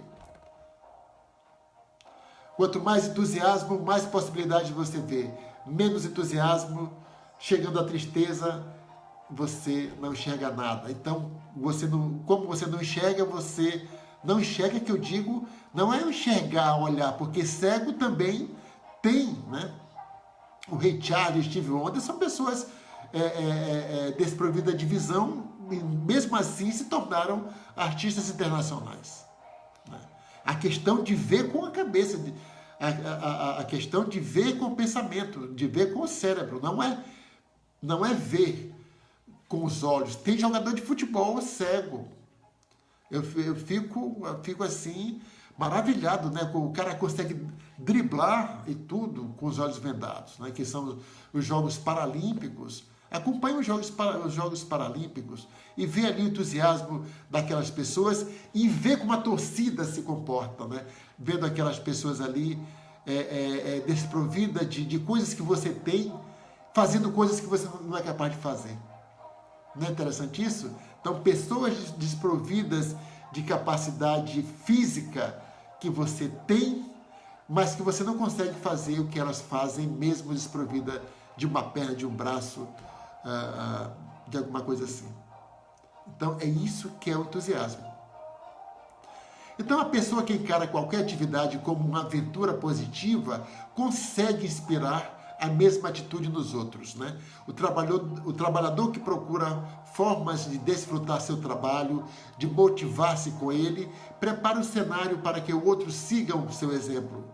Quanto mais entusiasmo, mais possibilidades você vê. Menos entusiasmo, chegando à tristeza, você não enxerga nada. Então, como você não enxerga, que eu digo, não é enxergar, olhar, porque cego também tem, né? O Ray Charles, Steve Wonder, são pessoas desprovidas de visão, e mesmo assim se tornaram artistas internacionais, né? A questão de ver com a cabeça, a questão de ver com o pensamento, de ver com o cérebro, não é ver com os olhos. Tem jogador de futebol cego. Eu fico assim, maravilhado, né? O cara consegue driblar e tudo com os olhos vendados, né? Que são os Jogos Paralímpicos. Acompanhe os Jogos Paralímpicos e vê ali o entusiasmo daquelas pessoas e vê como a torcida se comporta, né? Vendo aquelas pessoas ali desprovidas de coisas que você tem, fazendo coisas que você não é capaz de fazer. Não é interessante isso? Então, pessoas desprovidas de capacidade física que você tem, mas que você não consegue fazer o que elas fazem, mesmo desprovida de uma perna, de um braço, de alguma coisa assim. Então, é isso que é o entusiasmo. Então, a pessoa que encara qualquer atividade como uma aventura positiva consegue inspirar a mesma atitude nos outros, né? O trabalhador que procura formas de desfrutar seu trabalho, de motivar-se com ele, prepara o cenário para que o outro siga o seu exemplo.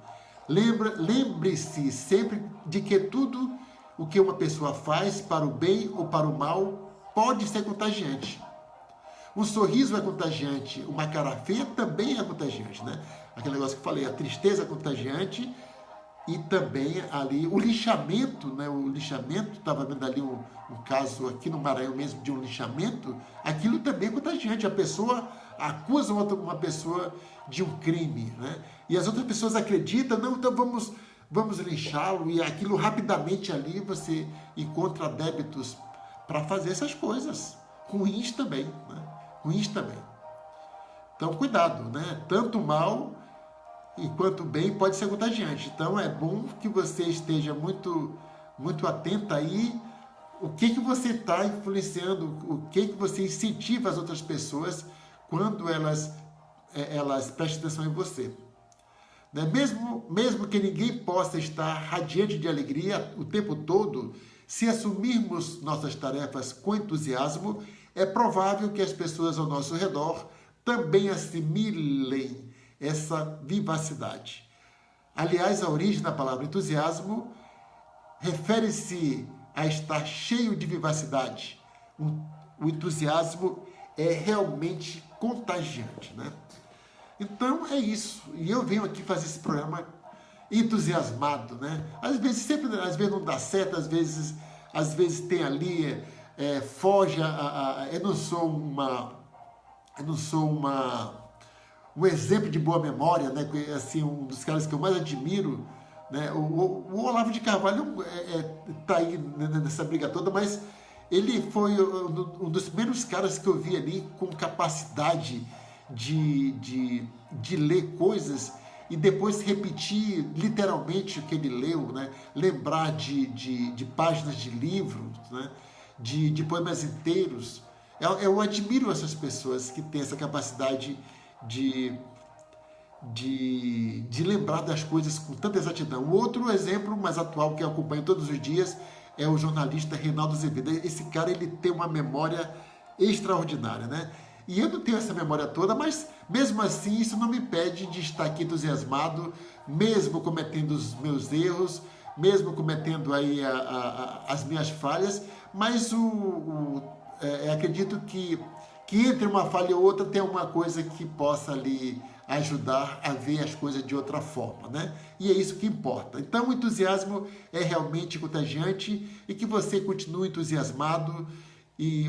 Lembre-se sempre de que tudo o que uma pessoa faz, para o bem ou para o mal, pode ser contagiante. Um sorriso é contagiante, uma cara feia também é contagiante, né? Aquele negócio que eu falei, a tristeza é contagiante. E também ali o lixamento, né? O lixamento, estava vendo ali um caso aqui no Maranhão mesmo de um lixamento, aquilo também é contagiante. A pessoa acusa uma pessoa de um crime, né? E as outras pessoas acreditam, não, então vamos vamos linchá-lo, e aquilo rapidamente ali você encontra débitos para fazer essas coisas. Ruins também, né? Ruins também. Então, cuidado, né? Tanto o mal enquanto o bem pode ser contagiante. Então, é bom que você esteja muito, muito atento aí o que você está influenciando, o que você incentiva as outras pessoas quando elas prestem atenção em você. Né? Mesmo que ninguém possa estar radiante de alegria o tempo todo, se assumirmos nossas tarefas com entusiasmo, é provável que as pessoas ao nosso redor também assimilem essa vivacidade. Aliás, a origem da palavra entusiasmo refere-se a estar cheio de vivacidade. O entusiasmo é realmente contagiante, né? Então é isso. E eu venho aqui fazer esse programa entusiasmado, né? Às vezes não dá certo, às vezes tem ali, foge. Eu não sou um exemplo de boa memória, né? Assim, um dos caras que eu mais admiro, né? O Olavo de Carvalho está aí nessa briga toda, mas ele foi um dos primeiros caras que eu vi ali com capacidade de ler coisas e depois repetir literalmente o que ele leu, né? Lembrar de páginas de livros, né? de poemas inteiros. Eu admiro essas pessoas que têm essa capacidade de lembrar das coisas com tanta exatidão. O outro exemplo mais atual que eu acompanho todos os dias é o jornalista Reinaldo Azevedo. Esse cara, ele tem uma memória extraordinária, né? E eu não tenho essa memória toda, mas mesmo assim isso não me impede de estar aqui entusiasmado, mesmo cometendo os meus erros, mesmo cometendo aí as minhas falhas, mas acredito que entre uma falha e outra tem uma coisa que possa ali ajudar a ver as coisas de outra forma, né? E é isso que importa. Então o entusiasmo é realmente contagiante e que você continue entusiasmado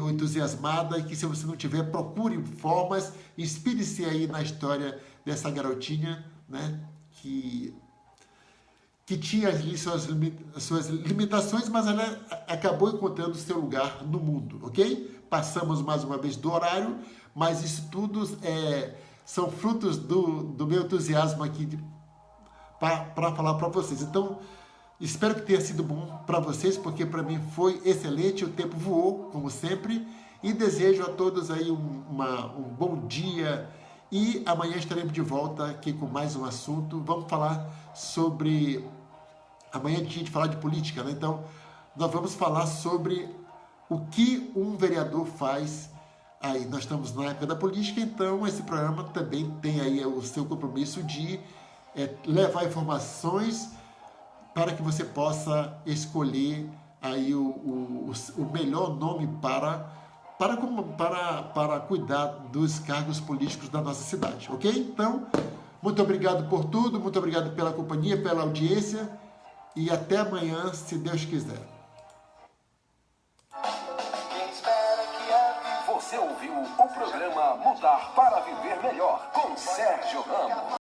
ou entusiasmada, e que se você não tiver, procure formas, inspire-se aí na história dessa garotinha, né? Que tinha ali suas limitações, mas ela acabou encontrando seu lugar no mundo, ok? Passamos mais uma vez do horário, mas isso tudo são frutos do meu entusiasmo aqui para falar para vocês. Então, espero que tenha sido bom para vocês, porque para mim foi excelente, o tempo voou, como sempre, e desejo a todos aí um bom dia, e amanhã estaremos de volta aqui com mais um assunto. Vamos falar sobre... Amanhã é dia de falar de política, né? Então, nós vamos falar sobre o que um vereador faz aí. Nós estamos na época da política, então esse programa também tem aí o seu compromisso de levar informações para que você possa escolher aí o melhor nome para cuidar dos cargos políticos da nossa cidade, ok? Então, muito obrigado por tudo, muito obrigado pela companhia, pela audiência, e até amanhã, se Deus quiser.
Você ouviu o programa Mudar para Viver Melhor com Sérgio Ramos.